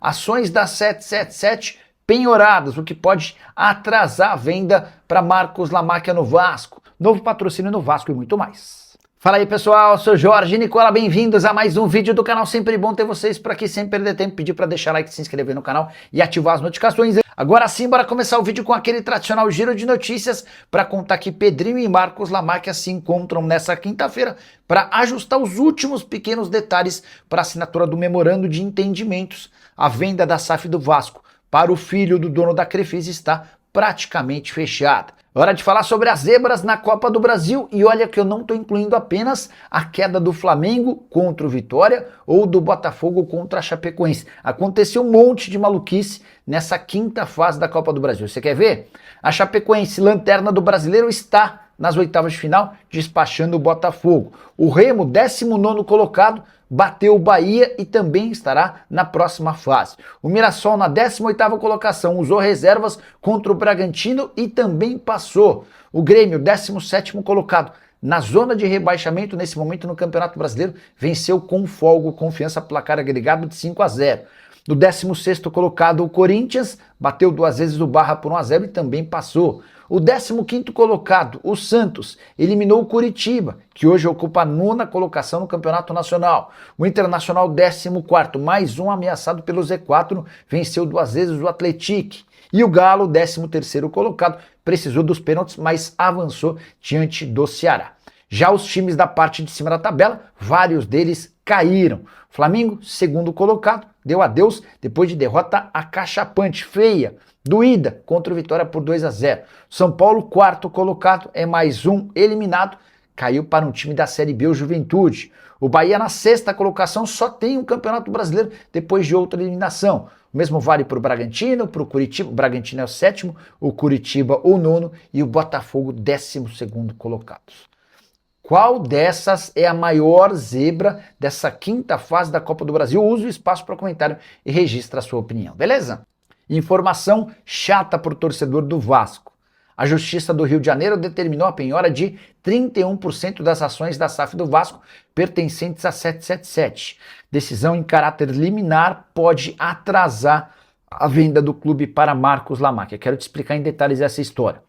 ações da 777 penhoradas, o que pode atrasar a venda para Marcos Lamáquia no Vasco, novo patrocínio no Vasco e muito mais. Fala aí pessoal, eu sou Jorge Nicola, bem-vindos a mais um vídeo do canal, sempre bom ter vocês por aqui, sem perder tempo, pedir para deixar like, se inscrever no canal e ativar as notificações. Agora sim, bora começar o vídeo com aquele tradicional giro de notícias para contar que Pedrinho e Marcos Lamáquia se encontram nessa quinta-feira para ajustar os últimos pequenos detalhes para a assinatura do memorando de entendimentos. A venda da SAF do Vasco para o filho do dono da Crefisa está praticamente fechada. Hora de falar sobre as zebras na Copa do Brasil e olha que eu não estou incluindo apenas a queda do Flamengo contra o Vitória ou do Botafogo contra a Chapecoense. Aconteceu um monte de maluquice nessa quinta fase da Copa do Brasil. Você quer ver? A Chapecoense, lanterna do Brasileiro, está nas oitavas de final despachando o Botafogo. O Remo, 19º colocado, bateu o Bahia e também estará na próxima fase. O Mirassol, na 18ª colocação, usou reservas contra o Bragantino e também passou. O Grêmio, 17º colocado, na zona de rebaixamento nesse momento no Campeonato Brasileiro, venceu com folga, Confiança, placar agregado de 5-0. No 16º colocado, o Corinthians bateu 2 vezes o Barra por 1-0 e também passou. O 15º colocado, o Santos, eliminou o Curitiba, que hoje ocupa a 9ª colocação no Campeonato Nacional. O Internacional, 14º, mais um ameaçado pelo Z4, venceu 2 vezes o Atlético. E o Galo, 13º colocado, precisou dos pênaltis, mas avançou diante do Ceará. Já os times da parte de cima da tabela, vários deles caíram. Flamengo, 2º colocado, deu adeus depois de derrota acachapante, feia, doída, contra o Vitória por 2-0. São Paulo, 4º colocado, é mais um eliminado, caiu para um time da Série B, o Juventude. O Bahia, na 6ª colocação, só tem um Campeonato Brasileiro depois de outra eliminação. O mesmo vale para o Bragantino, para o Curitiba. O Bragantino é o 7º, o Curitiba o 9º e o Botafogo 12º colocados. Qual dessas é a maior zebra dessa quinta fase da Copa do Brasil? Use o espaço para comentário e registre a sua opinião, beleza? Informação chata para o torcedor do Vasco. A Justiça do Rio de Janeiro determinou a penhora de 31% das ações da SAF do Vasco pertencentes à 777. Decisão em caráter liminar pode atrasar a venda do clube para Marcos Lamáquia. Quero te explicar em detalhes essa história.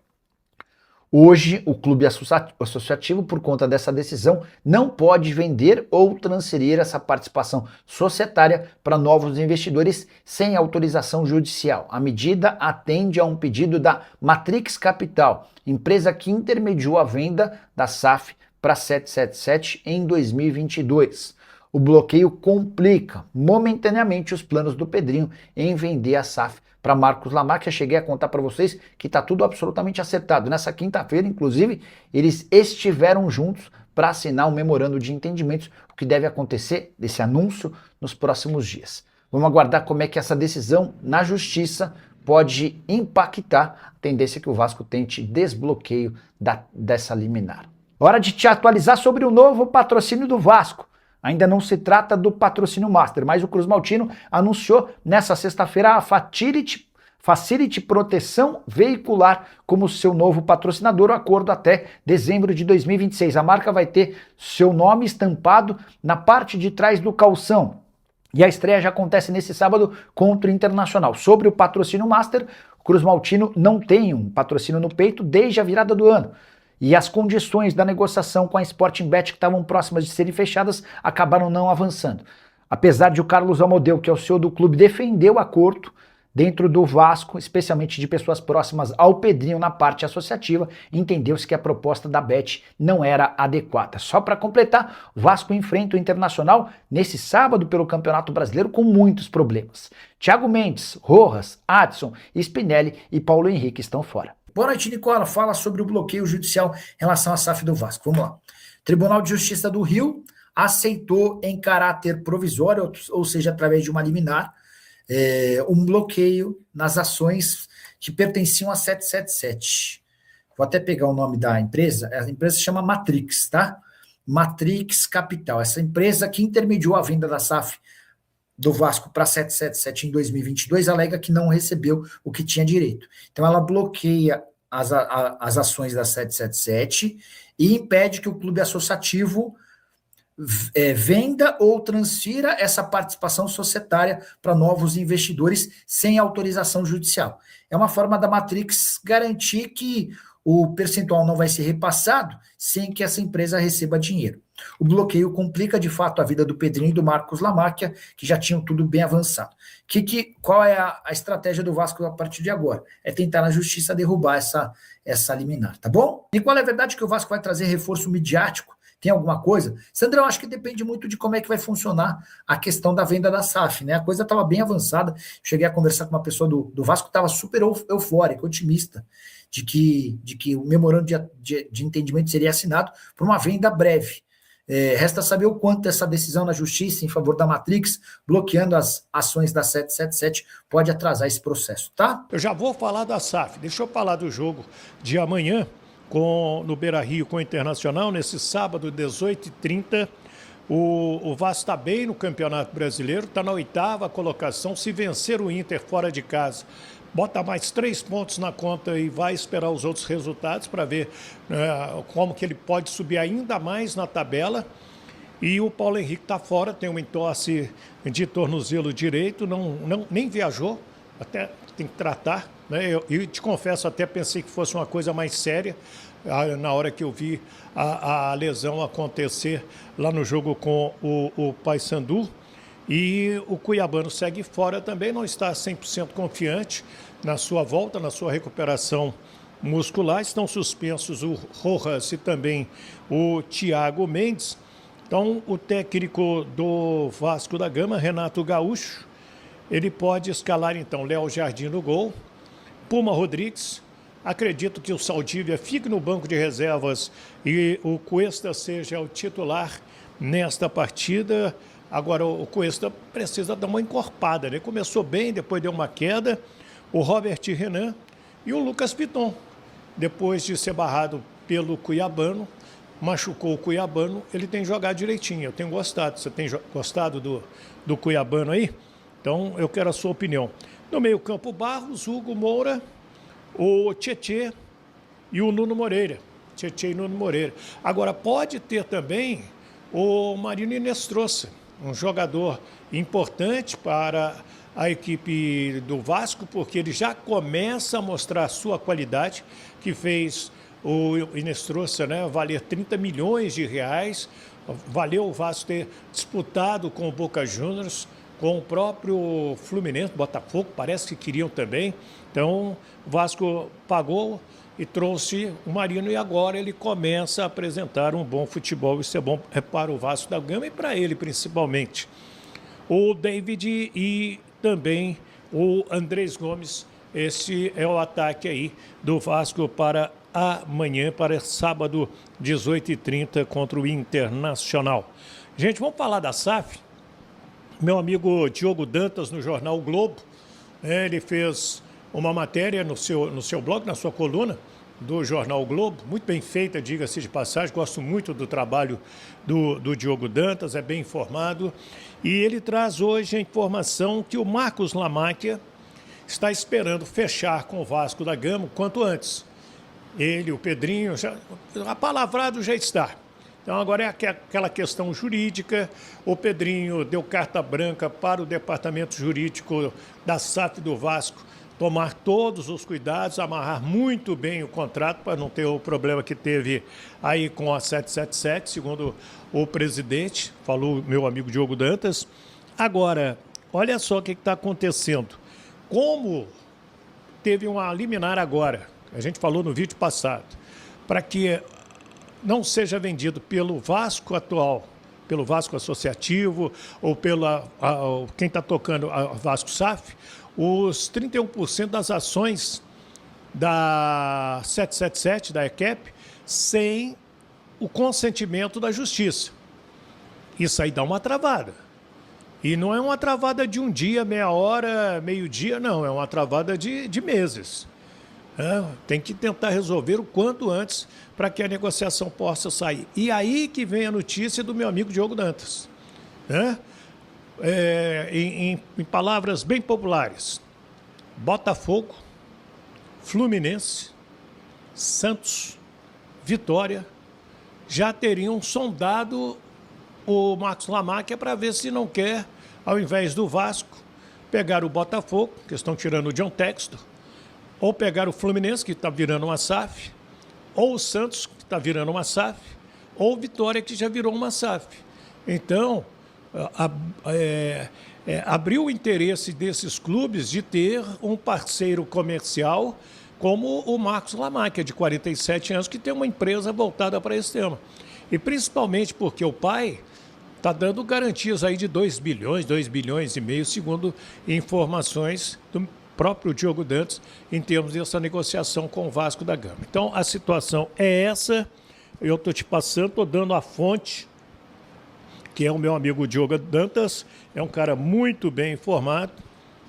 Hoje, o clube associativo, por conta dessa decisão, não pode vender ou transferir essa participação societária para novos investidores sem autorização judicial. A medida atende a um pedido da Matrix Capital, empresa que intermediou a venda da SAF para a 777 em 2022. O bloqueio complica momentaneamente os planos do Pedrinho em vender a SAF para Marcos Lamáquia. Cheguei a contar para vocês que está tudo absolutamente acertado. Nessa quinta-feira, inclusive, eles estiveram juntos para assinar um memorando de entendimentos, o que deve acontecer desse anúncio nos próximos dias. Vamos aguardar como é que essa decisão na justiça pode impactar a tendência que o Vasco tente desbloqueio dessa liminar. Hora de te atualizar sobre o novo patrocínio do Vasco. Ainda não se trata do patrocínio Master, mas o Cruz Maltino anunciou nessa sexta-feira a Facility Proteção Veicular como seu novo patrocinador, o acordo até dezembro de 2026. A marca vai ter seu nome estampado na parte de trás do calção. E a estreia já acontece nesse sábado contra o Internacional. Sobre o patrocínio Master, o Cruz Maltino não tem um patrocínio no peito desde a virada do ano. E as condições da negociação com a Sporting Bet, que estavam próximas de serem fechadas, acabaram não avançando. Apesar de o Carlos Amodeu, que é o CEO do clube, defender o acordo dentro do Vasco, especialmente de pessoas próximas ao Pedrinho na parte associativa, entendeu-se que a proposta da Bet não era adequada. Só para completar, o Vasco enfrenta o Internacional nesse sábado pelo Campeonato Brasileiro com muitos problemas. Thiago Mendes, Rojas, Adson, Spinelli e Paulo Henrique estão fora. Boa noite, Nicola. Fala sobre o bloqueio judicial em relação à SAF do Vasco. Vamos lá. O Tribunal de Justiça do Rio aceitou em caráter provisório, ou seja, através de uma liminar, um bloqueio nas ações que pertenciam à 777. Vou até pegar o nome da empresa. A empresa se chama Matrix, tá? Matrix Capital. Essa empresa que intermediou a venda da SAF do Vasco para 777 em 2022 alega que não recebeu o que tinha direito. Então ela bloqueia as ações da 777 e impede que o clube associativo venda ou transfira essa participação societária para novos investidores sem autorização judicial. É uma forma da Matrix garantir que o percentual não vai ser repassado sem que essa empresa receba dinheiro. O bloqueio complica de fato a vida do Pedrinho e do Marcos Lamáquia, que já tinham tudo bem avançado. Qual é a estratégia do Vasco a partir de agora? É tentar na justiça derrubar essa liminar, tá bom? E qual é a verdade que o Vasco vai trazer reforço midiático? Tem alguma coisa? Sandrão, acho que depende muito de como é que vai funcionar a questão da venda da SAF, né? A coisa estava bem avançada. Cheguei a conversar com uma pessoa do Vasco que estava super eufórica, otimista, de que o memorando de entendimento seria assinado por uma venda breve. Resta saber o quanto essa decisão na justiça em favor da Matrix, bloqueando as ações da 777, pode atrasar esse processo, tá? Eu já vou falar da SAF. Deixa eu falar do jogo de amanhã no Beira-Rio com o Internacional, nesse sábado, 18h30. O Vasco está bem no Campeonato Brasileiro, está na 8ª colocação. Se vencer o Inter fora de casa, bota mais 3 pontos na conta e vai esperar os outros resultados para ver como que ele pode subir ainda mais na tabela. E o Paulo Henrique está fora, tem uma entorse de tornozelo direito, nem viajou, até tem que tratar, né? Eu te confesso, até pensei que fosse uma coisa mais séria na hora que eu vi a lesão acontecer lá no jogo com o Paysandu. E o cuiabano segue fora também, não está 100% confiante na sua volta, na sua recuperação muscular. Estão suspensos o Rojas e também o Thiago Mendes. Então, o técnico do Vasco da Gama, Renato Gaúcho, ele pode escalar, então, Léo Jardim no gol, Puma Rodrigues. Acredito que o Saldívia fique no banco de reservas e o Cuesta seja o titular nesta partida. Agora, o Cuesta precisa dar uma encorpada, né? Começou bem, depois deu uma queda. O Robert Renan e o Lucas Piton, depois de ser barrado pelo Cuiabano, machucou o Cuiabano, ele tem jogado direitinho. Eu tenho gostado. Você tem gostado do Cuiabano aí? Então, eu quero a sua opinião. No meio-campo, Barros, Hugo Moura, o Tietê e o Nuno Moreira. Tietê e Nuno Moreira. Agora, pode ter também o Marino Inestrosa, um jogador importante para a equipe do Vasco, porque ele já começa a mostrar a sua qualidade, que fez o Inestrosa, né, valer 30 milhões de reais. Valeu o Vasco ter disputado com o Boca Juniors, com o próprio Fluminense, Botafogo, parece que queriam também. Então, o Vasco pagou e trouxe o Marino e agora ele começa a apresentar um bom futebol. Isso é bom para o Vasco da Gama e para ele principalmente. O David e também o Andrés Gomes, esse é o ataque aí do Vasco para amanhã, para sábado, 18h30 contra o Internacional. Gente, vamos falar da SAF. Meu amigo Diogo Dantas, no jornal o Globo, ele fez uma matéria no seu blog, na sua coluna do jornal o Globo, muito bem feita, diga-se de passagem, gosto muito do trabalho do Diogo Dantas, é bem informado, e ele traz hoje a informação que o Marcos Lamáquia está esperando fechar com o Vasco da Gama quanto antes. Ele, o Pedrinho, apalavrado já está. Então agora é aquela questão jurídica. O Pedrinho deu carta branca para o departamento jurídico da SAF do Vasco tomar todos os cuidados, amarrar muito bem o contrato para não ter o problema que teve aí com a 777, segundo o presidente, falou meu amigo Diogo Dantas. Agora, olha só o que está acontecendo. Como teve uma liminar agora, a gente falou no vídeo passado, para que não seja vendido pelo Vasco atual, pelo Vasco Associativo ou quem está tocando a Vasco SAF, os 31% das ações da 777, da EQEP, sem o consentimento da Justiça. Isso aí dá uma travada. E não é uma travada de um dia, meia hora, meio-dia, não. É uma travada de meses. Tem que tentar resolver o quanto antes para que a negociação possa sair. E aí que vem a notícia do meu amigo Diogo Dantas. Em palavras bem populares, Botafogo, Fluminense, Santos, Vitória já teriam sondado o Marcos Lamarck para ver se não quer, ao invés do Vasco, pegar o Botafogo, que estão tirando o John Textor, ou pegar o Fluminense, que está virando uma SAF, ou o Santos, que está virando uma SAF, ou o Vitória, que já virou uma SAF. Então, abriu o interesse desses clubes de ter um parceiro comercial como o Marcos Lamarck, que é de 47 anos, que tem uma empresa voltada para esse tema. E principalmente porque o pai está dando garantias aí de 2 bilhões e meio, segundo informações do próprio Diogo Dantas, em termos dessa negociação com o Vasco da Gama. Então, a situação é essa. Eu estou te passando, estou dando a fonte, que é o meu amigo Diogo Dantas. É um cara muito bem informado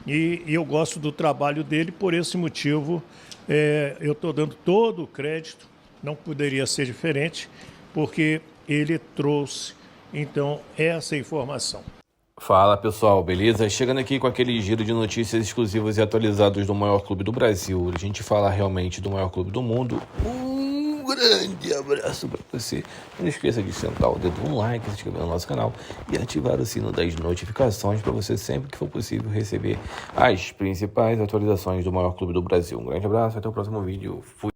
e eu gosto do trabalho dele. Por esse motivo, eu estou dando todo o crédito, não poderia ser diferente, porque ele trouxe, então, essa informação. Fala pessoal, beleza? Chegando aqui com aquele giro de notícias exclusivas e atualizadas do maior clube do Brasil. A gente fala realmente do maior clube do mundo. Um grande abraço para você. Não esqueça de sentar o dedo no like, se inscrever no nosso canal e ativar o sino das notificações para você sempre que for possível receber as principais atualizações do maior clube do Brasil. Um grande abraço, até o próximo vídeo. Fui!